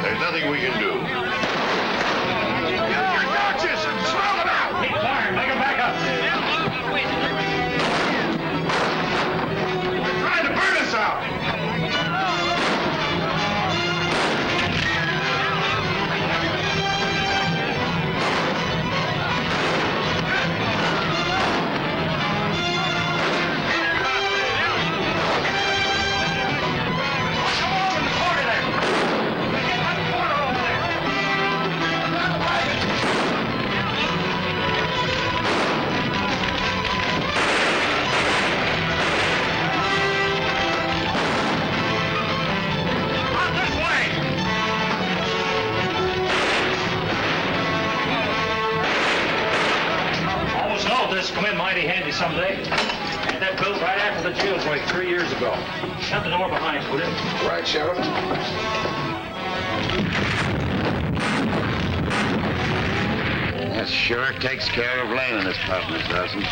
There's nothing we can do. Your torches! Smoke them out! Keep firing. Make them back up. They're trying to burn us out! Come in mighty handy someday. Had that built right after the jailbreak 3 years ago. Shut the door behind us, will you? Right, Sheriff. That sure takes care of laying in this partners, doesn't it?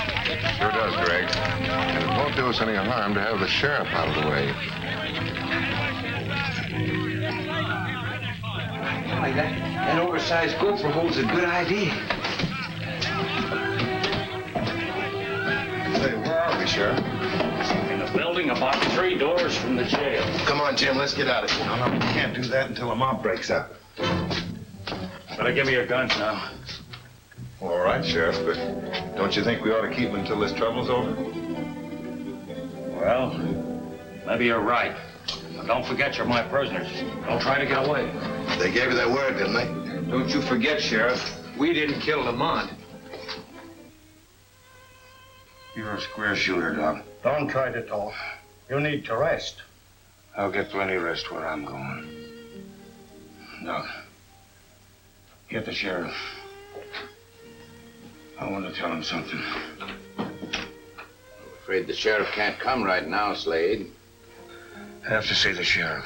Sure does, Greg. And it won't do us any harm to have the sheriff out of the way. Boy, that oversized gopher hole's a good idea. Say, where are we, Sheriff? In the building about 3 doors from the jail. Come on, Jim, let's get out of here. No, we can't do that until the mob breaks up. Better give me your guns now. All right, Sheriff, but don't you think we ought to keep them until this trouble's over? Well, maybe you're right. But don't forget you're my prisoners. Don't try to get away. They gave you their word, didn't they? Don't you forget, Sheriff, we didn't kill Lamont. You're a square shooter, Doc. Don't try to talk. You need to rest. I'll get plenty of rest where I'm going. Doc, get the sheriff. I want to tell him something. I'm afraid the sheriff can't come right now, Slade. I have to see the sheriff.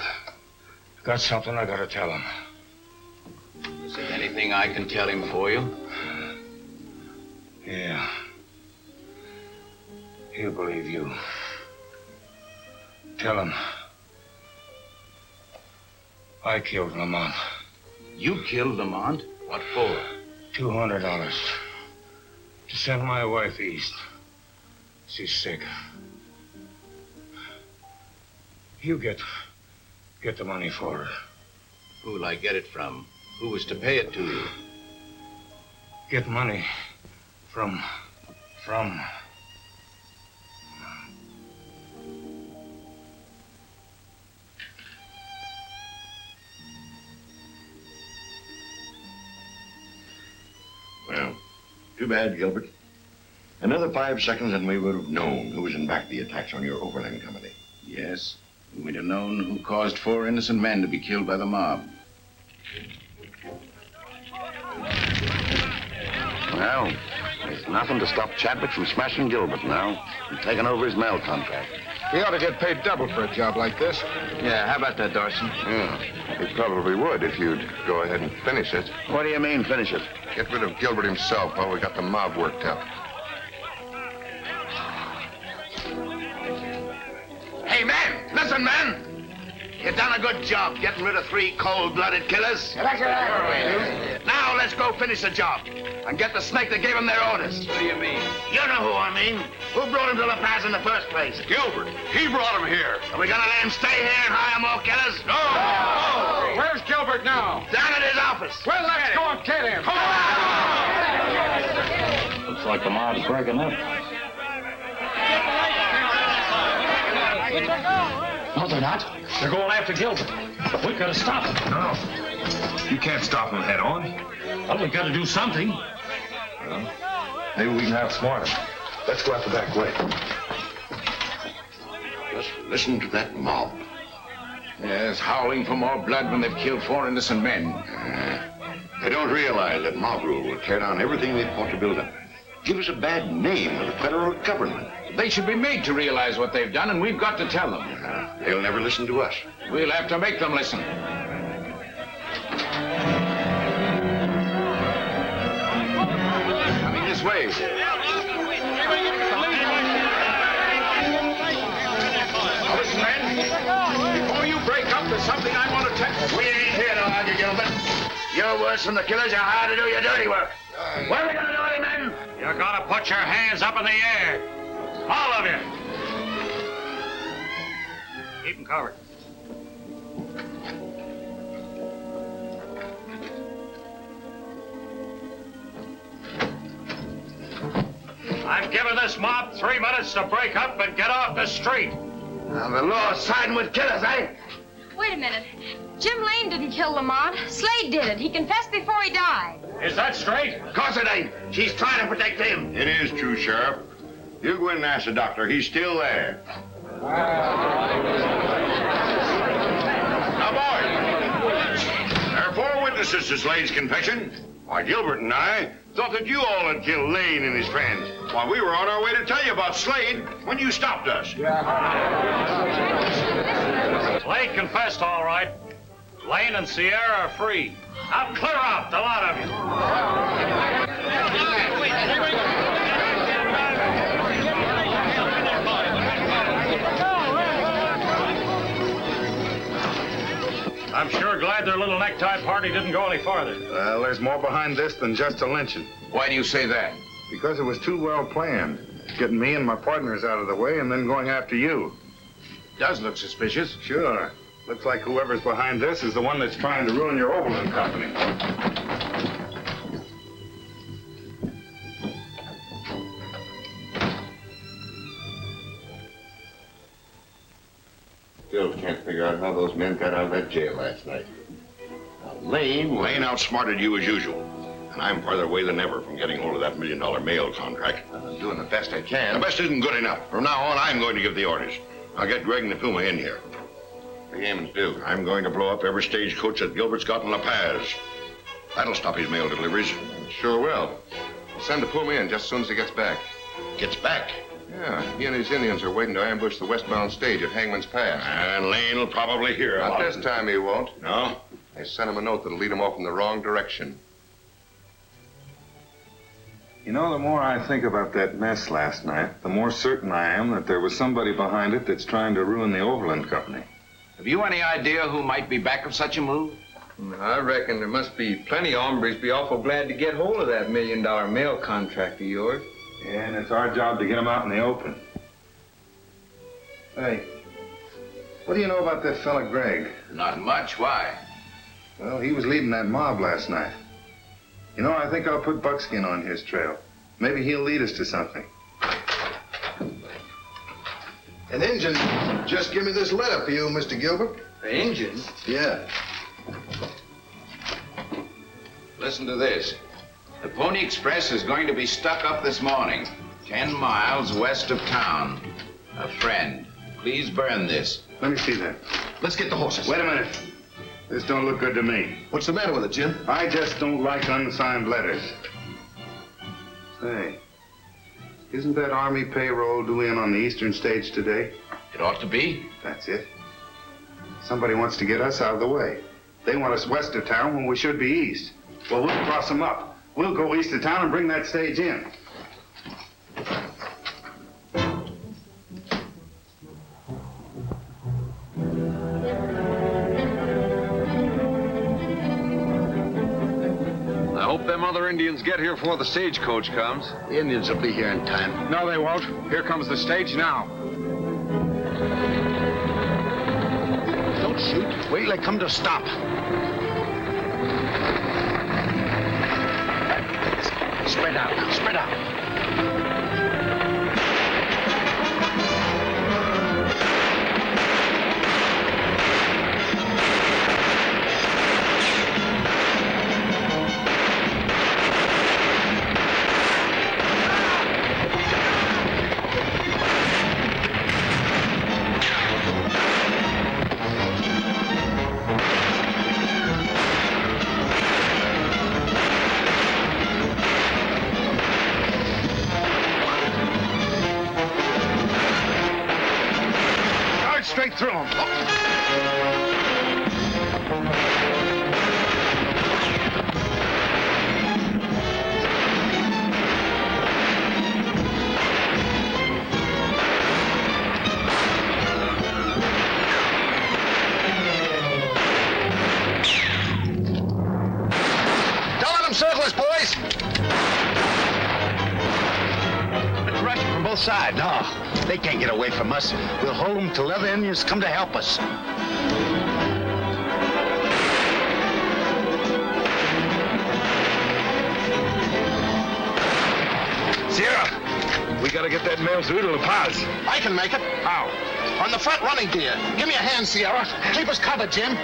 Got something I gotta tell him. Is there anything I can tell him for you? Yeah. He'll believe you. Tell him. I killed Lamont. You killed Lamont? What for? $200. To send my wife east. She's sick. You get the money for her. Who'll I get it from? Who was to pay it to you? Get money from... Well, too bad, Gilbert. Another 5 seconds and we would have known who was in back of the attacks on your Overland Company. Yes. We'd have known who caused 4 innocent men to be killed by the mob. Well, there's nothing to stop Chadwick from smashing Gilbert now and taking over his mail contract. We ought to get paid double for a job like this. Yeah, how about that, Dawson? Yeah, he probably would if you'd go ahead and finish it. What do you mean, finish it? Get rid of Gilbert himself while we got the mob worked up. Hey, man! Listen, man! You done a good job getting rid of 3 cold-blooded killers. Now let's go finish the job and get the snake that gave them their orders. What do you mean? You know who I mean. Who brought him to La Paz in the first place? Gilbert, he brought him here. Are we gonna let him stay here and hire more killers? No! Where's Gilbert now? Down at his office. Well, let's go and get him. Looks like the mob's breaking up. No, they're not. They're going after Gilbert. But we gotta stop them. No. You can't stop them head on. Well, we gotta do something. Well, maybe we can outsmart them. Let's go out the back way. Just listen to that mob. Yes, howling for more blood when they've killed 4 innocent men. They don't realize that mob rule will tear down everything they fought to build up. Give us a bad name with the federal government. They should be made to realize what they've done, and we've got to tell them. They'll never listen to us. We'll have to make them listen. Coming this way. Listen, man. Before you break up, there's something I want to tell you. We ain't here to you, Gilbert. You're worse than the killers. You're hired to do your dirty work. What are we going to do with him, men? You're gonna put your hands up in the air. All of you. Keep them covered. I'm giving this mob 3 minutes to break up and get off the street. Now, the law's siding with killers, eh? Wait a minute. Jim Lane didn't kill Lamont. Slade did it. He confessed before he died. Is that straight? Of course it ain't. She's trying to protect him. It is true, Sheriff. You go in and ask the doctor. He's still there. Now, boys, there are 4 witnesses to Slade's confession. Why, Gilbert and I thought that you all had killed Lane and his friends. Why, we were on our way to tell you about Slade when you stopped us. Slade confessed all right. Lane and Sierra are free. Now clear out, the lot of you. I'm sure glad their little necktie party didn't go any farther. Well, there's more behind this than just a lynching. Why do you say that? Because it was too well planned. Getting me and my partners out of the way and then going after you. Does look suspicious. Sure. Looks like whoever's behind this is the one that's trying to ruin your Overland Company. Still can't figure out how those men got out of that jail last night. Now, Lane outsmarted you as usual. And I'm farther away than ever from getting hold of that $1 million mail contract. I'm doing the best I can. The best isn't good enough. From now on, I'm going to give the orders. I'll get Greg and the Puma in here. The game's due. I'm going to blow up every stagecoach that Gilbert's got in La Paz. That'll stop his mail deliveries. Sure will. We'll send the Puma in just as soon as he gets back. Gets back. Yeah, he and his Indians are waiting to ambush the westbound stage at Hangman's Pass. And Lane will probably hear Not about this it. time he won't. No? I sent him a note that'll lead him off in the wrong direction. You know, the more I think about that mess last night, the more certain I am that there was somebody behind it that's trying to ruin the Overland Company. Have you any idea who might be back of such a move? I reckon there must be plenty of hombres be awful glad to get hold of that $1 million mail contract of yours. Yeah, and it's our job to get them out in the open. Hey, what do you know about that fella Greg? Not much. Why? Well, he was leading that mob last night. You know, I think I'll put Buckskin on his trail. Maybe he'll lead us to something. An Injun just give me this letter for you, Mr. Gilbert. The Injun? Yeah. Listen to this. The Pony Express is going to be stuck up this morning, 10 miles west of town. A friend. Please burn this. Let me see that. Let's get the horses. Wait a minute. This don't look good to me. What's the matter with it, Jim? I just don't like unsigned letters. Say, isn't that Army payroll due in on the eastern stage today? It ought to be. That's it. Somebody wants to get us out of the way. They want us west of town when we should be east. Well, we'll cross them up. We'll go east of town and bring that stage in. I hope them other Indians get here before the stagecoach comes. The Indians will be here in time. No, they won't. Here comes the stage now. Don't shoot. Wait till they come to a stop. Spread out now. Spread out. both sides. No, they can't get away from us. We'll hold them till other Indians come to help us. Sierra, we gotta get that mail through to La Paz. I can make it. How? On the front running gear. Give me a hand, Sierra. Keep us covered, Jim.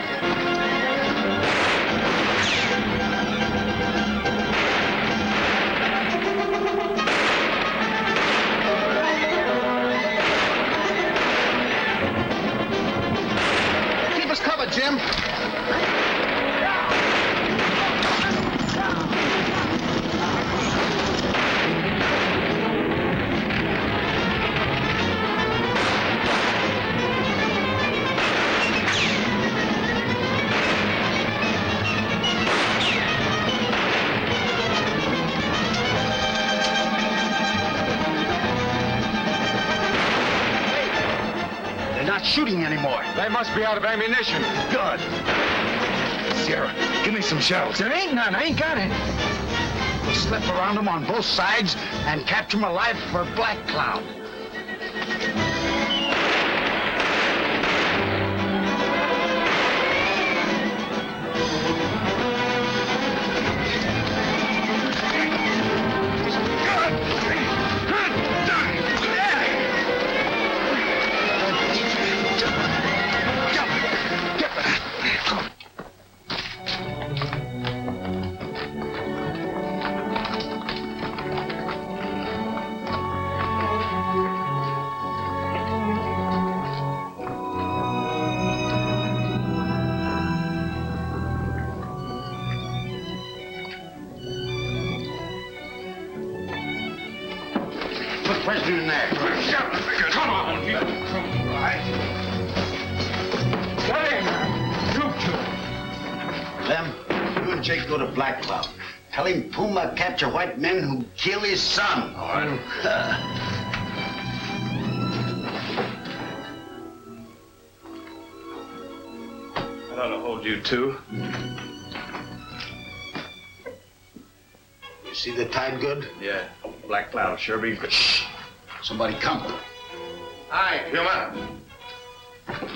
Keep us covered, Jim. Shooting anymore. They must be out of ammunition. Good. Sierra, give me some shells. There ain't none. I ain't got any. We'll slip around them on both sides and capture them alive for Black Cloud. Prisoner in there. Come on. Lem, you and Jake go to Black Cloud. Tell him Puma capture white men who kill his son. All right. That ought to hold you two. You see the tide good? Yeah. Black Cloud sure be good. Shh. Somebody come. Hi, Puma.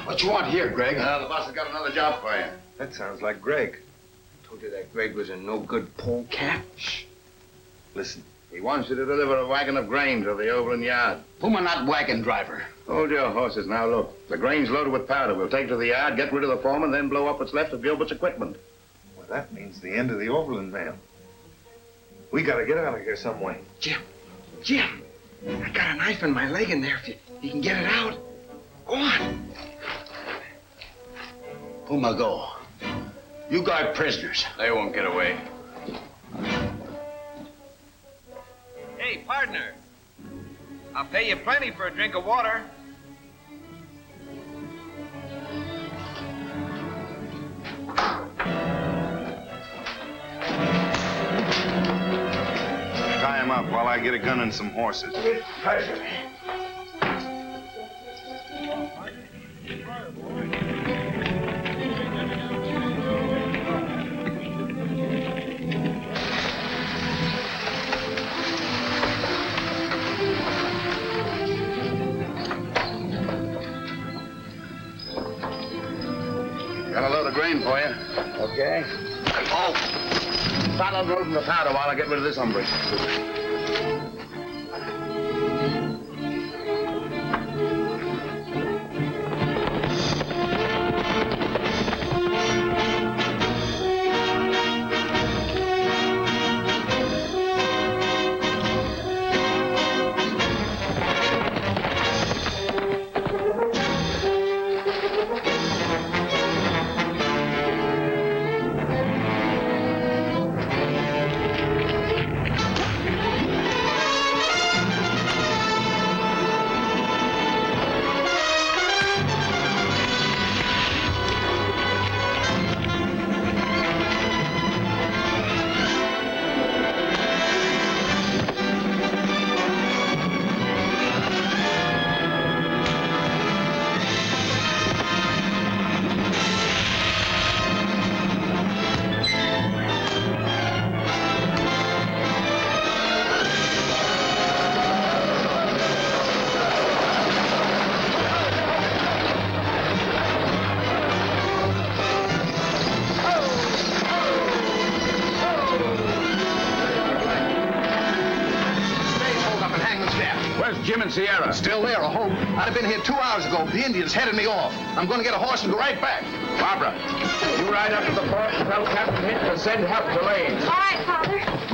What you want here, Greg? The boss has got another job for you. That sounds like Greg. I told you that Greg was a no-good polecat. Shh. Listen. He wants you to deliver a wagon of grain to the Overland yard. Puma not wagon driver. Hold your horses now, look. The grain's loaded with powder. We'll take it to the yard, get rid of the foreman, then blow up what's left of Gilbert's equipment. Well, that means the end of the Overland Mail. We gotta get out of here some way. Jim, I got a knife in my leg in there. If you can get it out, go on. Puma, go. You guard prisoners. They won't get away. Hey, partner. I'll pay you plenty for a drink of water. Tie him up while I get a gun and some horses. With pleasure. Got a load of grain for you. Okay. Oh! Start unloading the powder while I get rid of this hombre. and Sierra? Still there, I hope. I'd have been here 2 hours ago. The Indians headed me off. I'm going to get a horse and go right back. Barbara, you ride up to the fort and tell Captain Hinton to send help to Lane. All right, Father.